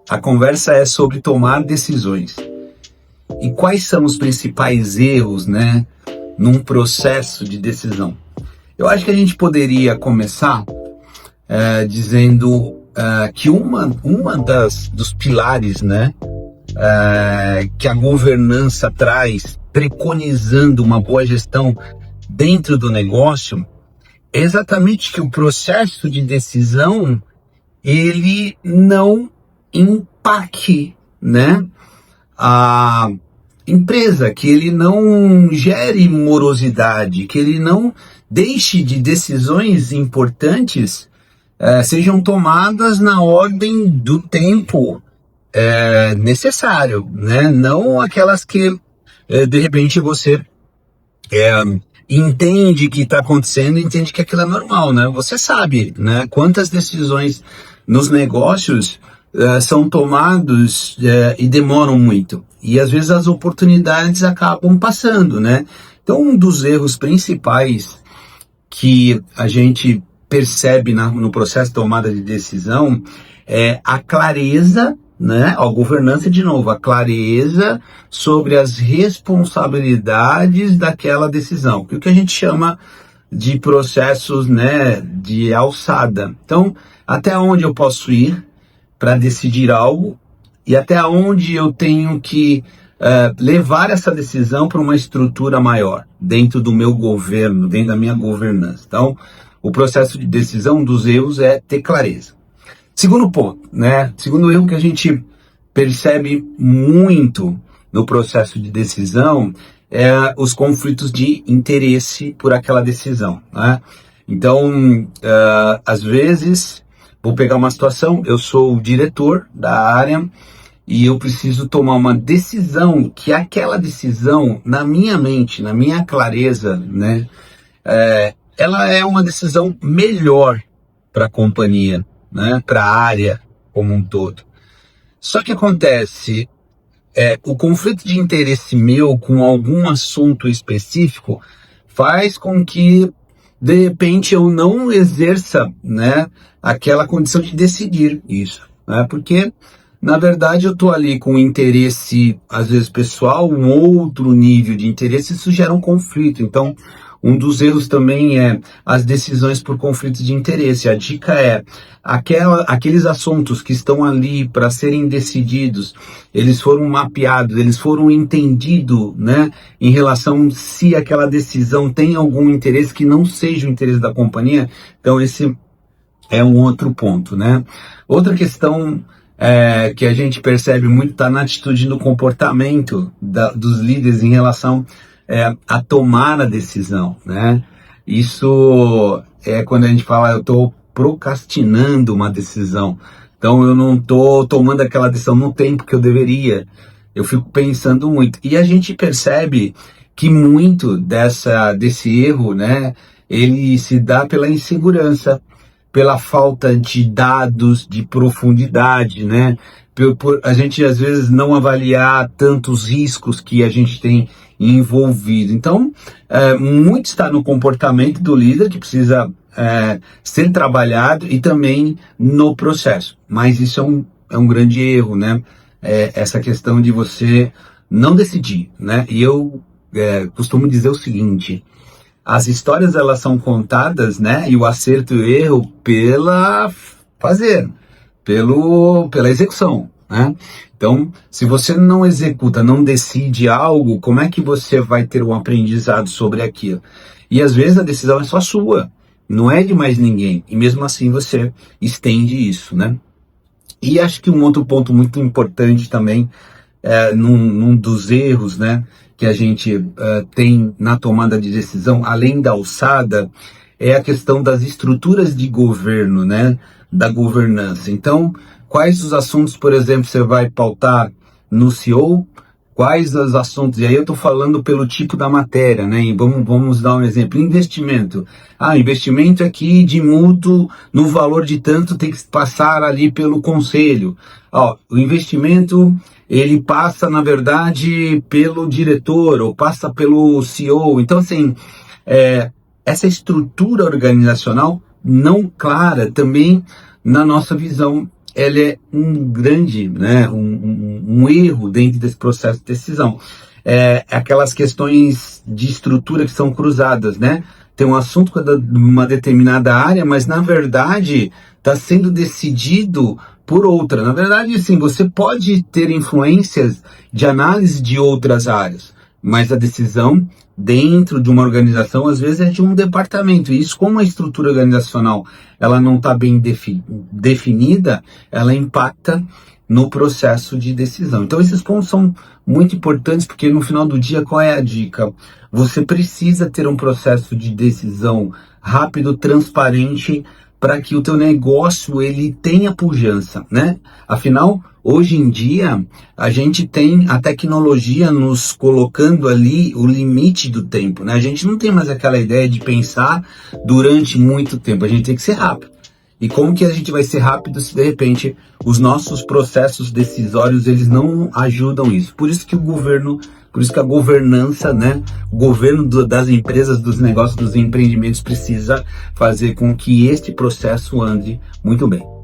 A conversa é sobre tomar decisões. E quais são os principais erros, né, num processo de decisão? Eu acho que a gente poderia começar dizendo que dos pilares, né, que a governança traz, preconizando uma boa gestão dentro do negócio, é exatamente que o processo de decisão ele não impacte, né, a empresa, que ele não gere morosidade, que ele não deixe de decisões importantes sejam tomadas na ordem do tempo necessário, né? Não aquelas que de repente você entende que está acontecendo, entende que aquilo é normal, né? Você sabe, né? Quantas decisões nos negócios são tomados e demoram muito. E às vezes as oportunidades acabam passando, né? Então um dos erros principais que a gente percebe no processo de tomada de decisão é a clareza, né? A governança, de novo, a clareza sobre as responsabilidades daquela decisão, que é o que a gente chama de processos, né, de alçada. Então, até onde eu posso ir para decidir algo e até onde eu tenho que levar essa decisão para uma estrutura maior, dentro do meu governo, dentro da minha governança. Então, o processo de decisão, um dos erros é ter clareza. Segundo ponto, né? Segundo erro que a gente percebe muito no processo de decisão é os conflitos de interesse por aquela decisão, né? Então, às vezes, vou pegar uma situação, eu sou o diretor da área e eu preciso tomar uma decisão, que aquela decisão, na minha mente, na minha clareza, né, ela é uma decisão melhor para a companhia, né, para a área como um todo. Só que acontece, o conflito de interesse meu com algum assunto específico faz com que, de repente, eu não exerça, né, aquela condição de decidir isso, né, porque, na verdade, eu estou ali com interesse, às vezes, pessoal, um outro nível de interesse, isso gera um conflito. Então, um dos erros também é as decisões por conflitos de interesse. A dica é, aqueles assuntos que estão ali para serem decididos, eles foram mapeados, eles foram entendidos, né, em relação se aquela decisão tem algum interesse que não seja o interesse da companhia. Então esse é um outro ponto, né? Outra questão que a gente percebe muito está na atitude, no comportamento dos líderes em relação a tomar a decisão, né? Isso é quando a gente fala, eu estou procrastinando uma decisão. Então eu não estou tomando aquela decisão no tempo que eu deveria. Eu fico pensando muito. E a gente percebe que muito desse erro, né, ele se dá pela insegurança, pela falta de dados, de profundidade, né? Por a gente às vezes não avaliar tantos riscos que a gente tem envolvido. Então, muito está no comportamento do líder, que precisa ser trabalhado, e também no processo. Mas isso é um grande erro, né? Essa questão de você não decidir, né? E eu costumo dizer o seguinte: as histórias, elas são contadas, né? E o acerto e o erro pela execução, né? Então, se você não executa, não decide algo, como é que você vai ter um aprendizado sobre aquilo? E às vezes a decisão é só sua, não é de mais ninguém. E mesmo assim você estende isso, né? E acho que um outro ponto muito importante também, num dos erros, né, que a gente tem na tomada de decisão, além da alçada, é a questão das estruturas de governo, né, da governança. Então, quais os assuntos, por exemplo, você vai pautar no CEO? Quais os assuntos? E aí eu estou falando pelo tipo da matéria, né? E vamos dar um exemplo. Investimento. Investimento aqui de mútuo no valor de tanto tem que passar ali pelo conselho. O investimento, ele passa, na verdade, pelo diretor ou passa pelo CEO. Então, assim, essa estrutura organizacional não clara também, na nossa visão, ela é um grande, né, um erro dentro desse processo de decisão. Aquelas questões de estrutura que são cruzadas, né? Tem um assunto de uma determinada área, mas na verdade está sendo decidido por outra. Na verdade, sim, você pode ter influências de análise de outras áreas, mas a decisão dentro de uma organização, às vezes, é de um departamento. E isso, como a estrutura organizacional ela não está bem definida, ela impacta no processo de decisão. Então, esses pontos são muito importantes, porque no final do dia, qual é a dica? Você precisa ter um processo de decisão rápido, transparente, para que o teu negócio ele tenha pujança, né? Afinal, hoje em dia, a gente tem a tecnologia nos colocando ali o limite do tempo, né? A gente não tem mais aquela ideia de pensar durante muito tempo, a gente tem que ser rápido. E como que a gente vai ser rápido se de repente os nossos processos decisórios eles não ajudam isso? Por isso que por isso que a governança, né, o governo das empresas, dos negócios, dos empreendimentos precisa fazer com que este processo ande muito bem.